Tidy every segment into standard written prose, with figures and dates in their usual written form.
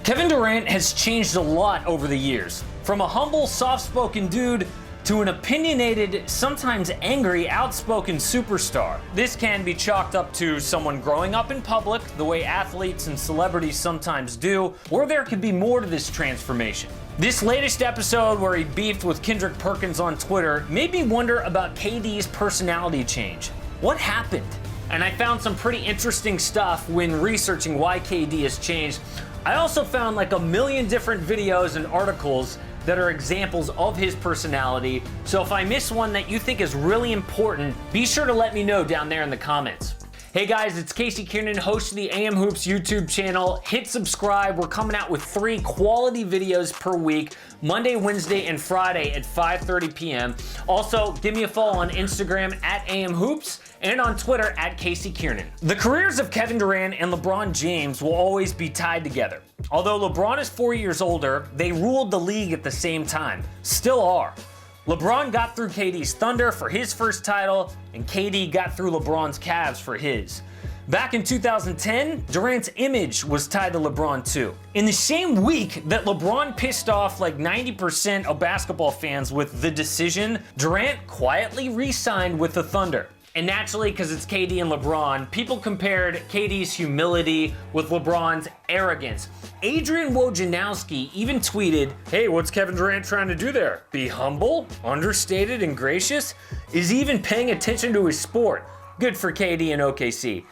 Kevin Durant has changed a lot over the years, from a humble, soft-spoken dude to an opinionated, sometimes angry, outspoken superstar. This can be chalked up to someone growing up in public, the way athletes and celebrities sometimes do, or there could be more to this transformation. This latest episode, where he beefed with Kendrick Perkins on Twitter, made me wonder about KD's personality change. What happened? And I found some pretty interesting stuff when researching why KD has changed. I also found like a million different videos and articles that are examples of his personality. So if I miss one that you think is really important, be sure to let me know down there in the comments. Hey guys, it's Casey Kiernan, host of the AM Hoops YouTube channel. Hit subscribe. We're coming out with 3 quality videos per week, Monday, Wednesday, and Friday at 5:30 p.m. Also, give me a follow on Instagram at AM Hoops and on Twitter at Casey Kiernan. The careers of Kevin Durant and LeBron James will always be tied together. Although LeBron is 4 years older, they ruled the league at the same time. Still are. LeBron got through KD's Thunder for his first title, and KD got through LeBron's Cavs for his. Back in 2010, Durant's image was tied to LeBron too. In the same week that LeBron pissed off like 90% of basketball fans with the decision, Durant quietly re-signed with the Thunder. And naturally, because it's KD and LeBron, people compared KD's humility with LeBron's arrogance. Adrian Wojnarowski even tweeted, "Hey, what's Kevin Durant trying to do there? Be humble, understated, and gracious? Is he even paying attention to his sport? Good for KD and OKC."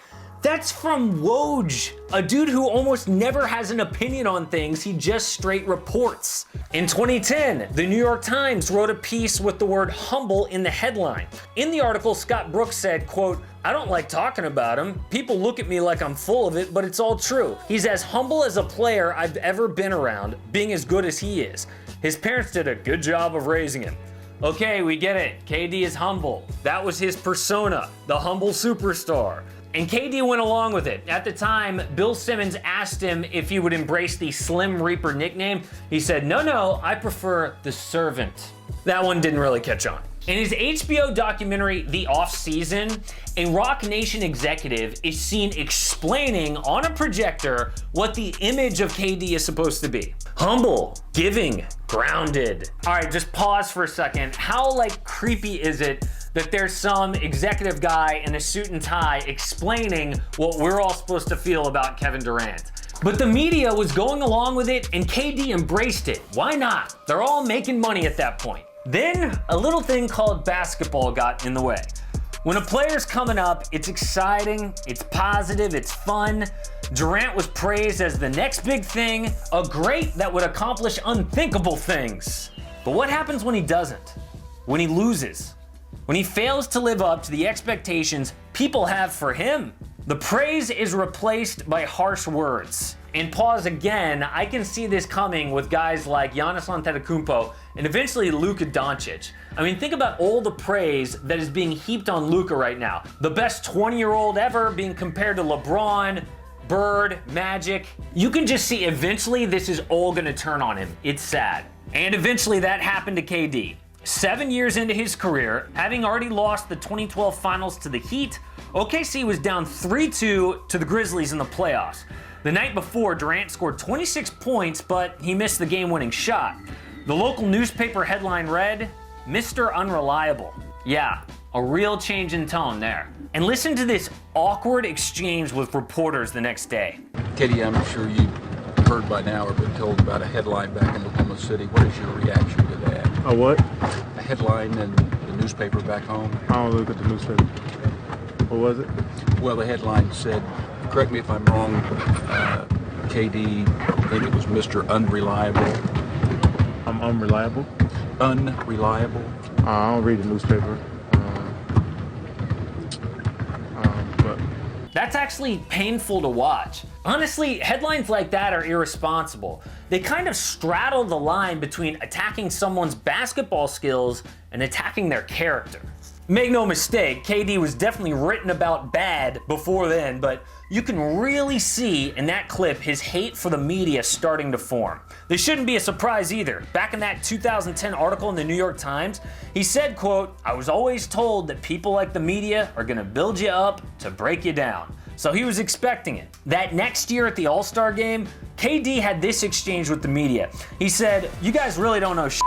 That's from Woj, a dude who almost never has an opinion on things, he just straight reports. In 2010, the New York Times wrote a piece with the word humble in the headline. In the article, Scott Brooks said, quote, "I don't like talking about him. People look at me like I'm full of it, but it's all true. He's as humble as a player I've ever been around, being as good as he is. His parents did a good job of raising him." Okay, we get it. KD is humble. That was his persona, the humble superstar. And KD went along with it. At the time, Bill Simmons asked him if he would embrace the Slim Reaper nickname. He said, no, I prefer the servant. That one didn't really catch on. In his HBO documentary, The Off-Season, a Rock Nation executive is seen explaining on a projector what the image of KD is supposed to be. Humble, giving, grounded. All right, just pause for a second. How creepy is it that there's some executive guy in a suit and tie explaining what we're all supposed to feel about Kevin Durant? But the media was going along with it and KD embraced it. Why not? They're all making money at that point. Then a little thing called basketball got in the way. When a player's coming up, it's exciting, it's positive, it's fun. Durant was praised as the next big thing, a great that would accomplish unthinkable things. But what happens when he doesn't? When he loses? When he fails to live up to the expectations people have for him? The praise is replaced by harsh words. And pause again, I can see this coming with guys like Giannis Antetokounmpo and eventually Luka Doncic. I mean, think about all the praise that is being heaped on Luka right now. The best 20-year-old ever being compared to LeBron, Bird, Magic. You can just see eventually this is all gonna turn on him. It's sad. And eventually that happened to KD. 7 years into his career, having already lost the 2012 finals to the Heat, OKC was down 3-2 to the Grizzlies in the playoffs. The night before, Durant scored 26 points, but he missed the game-winning shot. The local newspaper headline read, "Mr. Unreliable." Yeah, a real change in tone there. And listen to this awkward exchange with reporters the next day. Katie, I'm sure you've heard by now or been told about a headline back in Oklahoma City. What is your reaction to that? A what? A headline in the newspaper back home. I don't look at the newspaper. What was it? Well, the headline said, correct me if I'm wrong, KD, I think it was Mr. Unreliable. I'm unreliable? Unreliable. I don't read the newspaper. But That's actually painful to watch. Honestly, headlines like that are irresponsible. They kind of straddle the line between attacking someone's basketball skills and attacking their character. Make no mistake, KD was definitely written about bad before then, but you can really see in that clip his hate for the media starting to form. This shouldn't be a surprise either. Back in that 2010 article in the New York Times, he said, quote, "I was always told that people like the media are gonna build you up to break you down. so he was expecting it. That next year at the All-Star game, KD had this exchange with the media. He said, "You guys really don't know shit.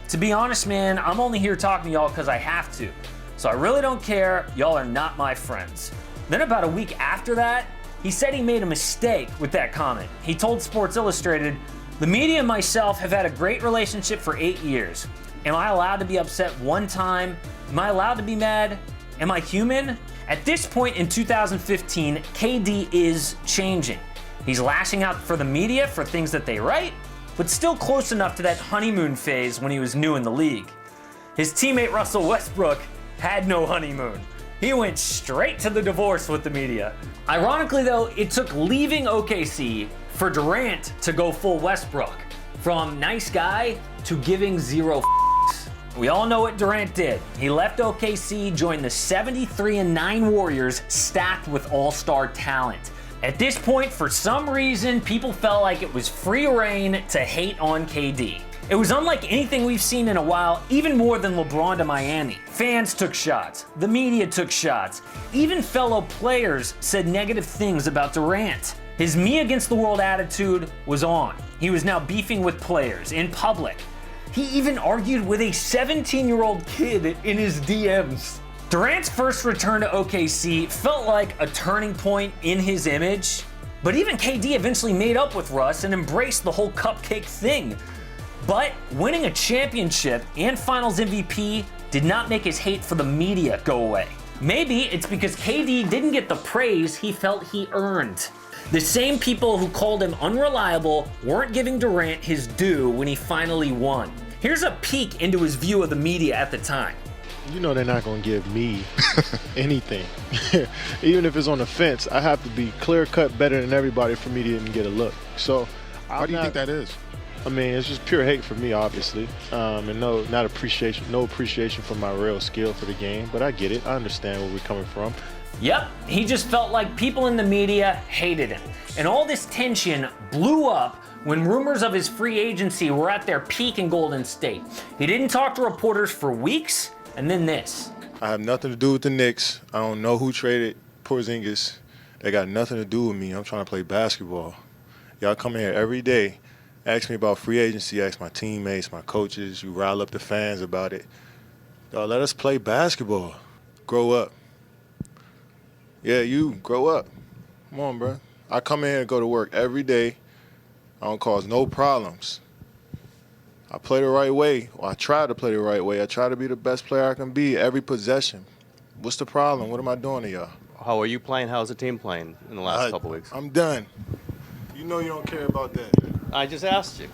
To be honest, man, I'm only here talking to y'all because I have to. So I really don't care. Y'all are not my friends." Then about a week after that, he said he made a mistake with that comment. He told Sports Illustrated, "The media and myself have had a great relationship for 8 years. Am I allowed to be upset one time? Am I allowed to be mad? Am I human?" At this point in 2015, KD is changing. He's lashing out for the media for things that they write, but still close enough to that honeymoon phase when he was new in the league. His teammate Russell Westbrook had no honeymoon. He went straight to the divorce with the media. Ironically though, it took leaving OKC for Durant to go full Westbrook. From nice guy to giving zero f***s. We all know what Durant did. He left OKC, joined the 73-9 Warriors stacked with all-star talent. At this point, for some reason, people felt like it was free reign to hate on KD. It was unlike anything we've seen in a while, even more than LeBron to Miami. Fans took shots, the media took shots, even fellow players said negative things about Durant. His me against the world attitude was on. He was now beefing with players in public. He even argued with a 17-year-old kid in his DMs. Durant's first return to OKC felt like a turning point in his image, but even KD eventually made up with Russ and embraced the whole cupcake thing. But winning a championship and Finals MVP did not make his hate for the media go away. Maybe it's because KD didn't get the praise he felt he earned. The same people who called him unreliable weren't giving Durant his due when he finally won. Here's a peek into his view of the media at the time. You know they're not going to give me anything. Even if it's on the fence, I have to be clear-cut better than everybody for me to even get a look. So why do you think that is? I mean, it's just pure hate for me, obviously, and no appreciation for my real skill for the game. But I get it. I understand where we're coming from. Yep, he just felt like people in the media hated him. And all this tension blew up when rumors of his free agency were at their peak in Golden State. He didn't talk to reporters for weeks, and then this. I have nothing to do with the Knicks. I don't know who traded Porzingis. They got nothing to do with me. I'm trying to play basketball. Y'all come here every day, ask me about free agency, ask my teammates, my coaches. You rile up the fans about it. Y'all let us play basketball. Grow up. Yeah, you grow up. Come on, bro. I come in here and go to work every day. I don't cause no problems. I play the right way. Well, I try to play the right way. I try to be the best player I can be every possession. What's the problem? What am I doing to y'all? How are you playing? How's the team playing in the last couple weeks? I'm done. You know you don't care about that. I just asked you.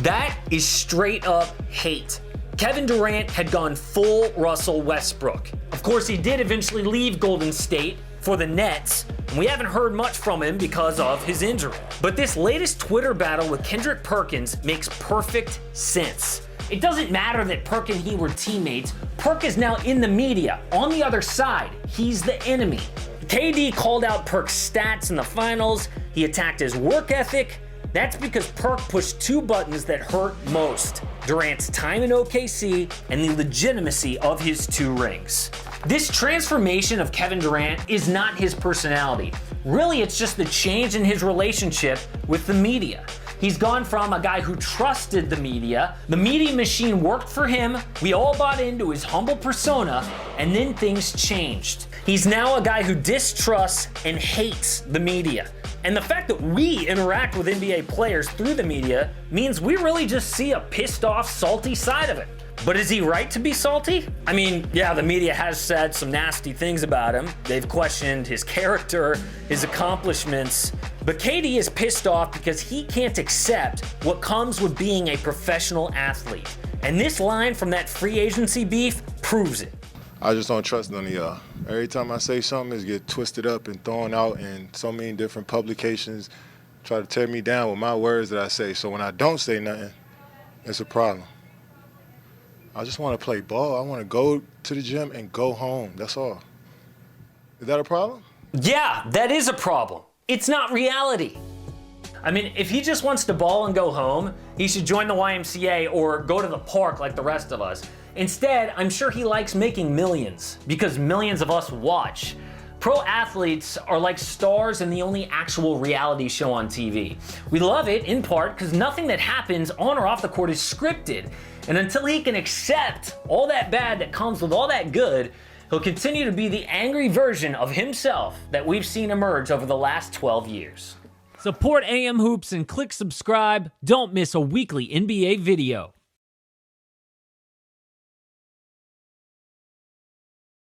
That is straight up hate. Kevin Durant had gone full Russell Westbrook. Of course, he did eventually leave Golden State for the Nets, and we haven't heard much from him because of his injury. But this latest Twitter battle with Kendrick Perkins makes perfect sense. It doesn't matter that Perk and he were teammates. Perk is now in the media. On the other side, he's the enemy. KD called out Perk's stats in the finals. He attacked his work ethic. That's because Perk pushed two buttons that hurt most: Durant's time in OKC and the legitimacy of his 2 rings. This transformation of Kevin Durant is not his personality. Really, it's just the change in his relationship with the media. He's gone from a guy who trusted the media machine worked for him, we all bought into his humble persona, and then things changed. He's now a guy who distrusts and hates the media. And the fact that we interact with NBA players through the media means we really just see a pissed off, salty side of it. But is he right to be salty? I mean, yeah, the media has said some nasty things about him. They've questioned his character, his accomplishments. But KD is pissed off because he can't accept what comes with being a professional athlete. And this line from that free agency beef proves it. I just don't trust none of y'all. Every time I say something, it's get twisted up and thrown out in so many different publications, try to tear me down with my words that I say. So when I don't say nothing, it's a problem. I just want to play ball. I want to go to the gym and go home. That's all. Is that a problem? Yeah, that is a problem. It's not reality. I mean, if he just wants to ball and go home, he should join the YMCA or go to the park like the rest of us. Instead, I'm sure he likes making millions because millions of us watch. Pro athletes are like stars in the only actual reality show on TV. We love it in part because nothing that happens on or off the court is scripted. And until he can accept all that bad that comes with all that good, he'll continue to be the angry version of himself that we've seen emerge over the last 12 years. Support AM Hoops and click subscribe. Don't miss a weekly NBA video.